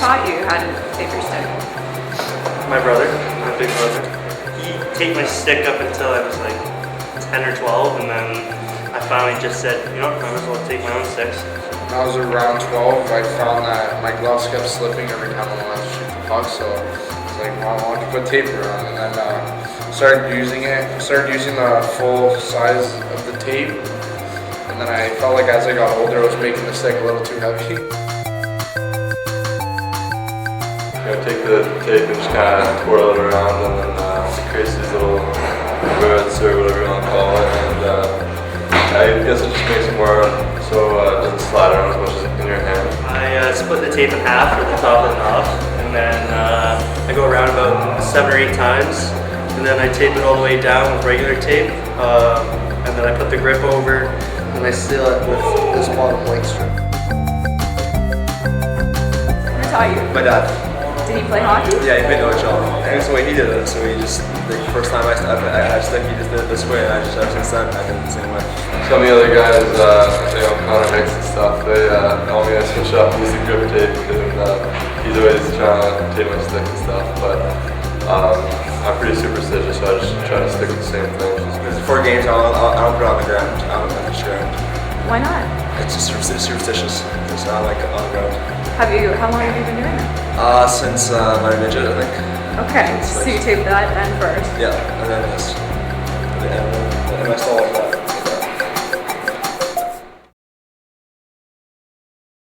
taught you how to tape your stick? My brother, my big brother. He taped my stick up until I was like 10 or 12, and then I finally just said, you know, I might as well tape my own sticks. When I was around 12, I found that my gloves kept slipping every time I wanted to shoot the puck, so I was like, well, why don't you put tape around? And then started using it. Started using the full size of the tape, and then I felt like as I got older, it was making the stick a little too heavy. Take the tape and just kind of twirl it around, and then it creates these little rivets or whatever you want to call it. And I guess it just makes it more so it doesn't slide around as much as in your hand. I split the tape in half for the top and off, and then I go around about 7 or 8 times, and then I tape it all the way down with regular tape, and then I put the grip over, and I seal it with this bottom link strip. Who taught you? My dad. Did he play hockey? Yeah, he played OHL. And it's the way he did it. So he just, the first time I had stick, he just did it this way, and I just, ever since then, I did it the same way. Some of the other guys, Connor Hicks and stuff, they all me to switch up and use the grip tape because he's always trying to tape my stick and stuff. But I'm pretty superstitious, so I just try to stick with the same thing. Before games, I don't put it on the ground. I don't put the ground. Why not? It's just superstitious. It's not like on the ground. How long have you been doing it? Since my midget, I think. Okay, so you tape that end first. Yeah, and then this. And I still like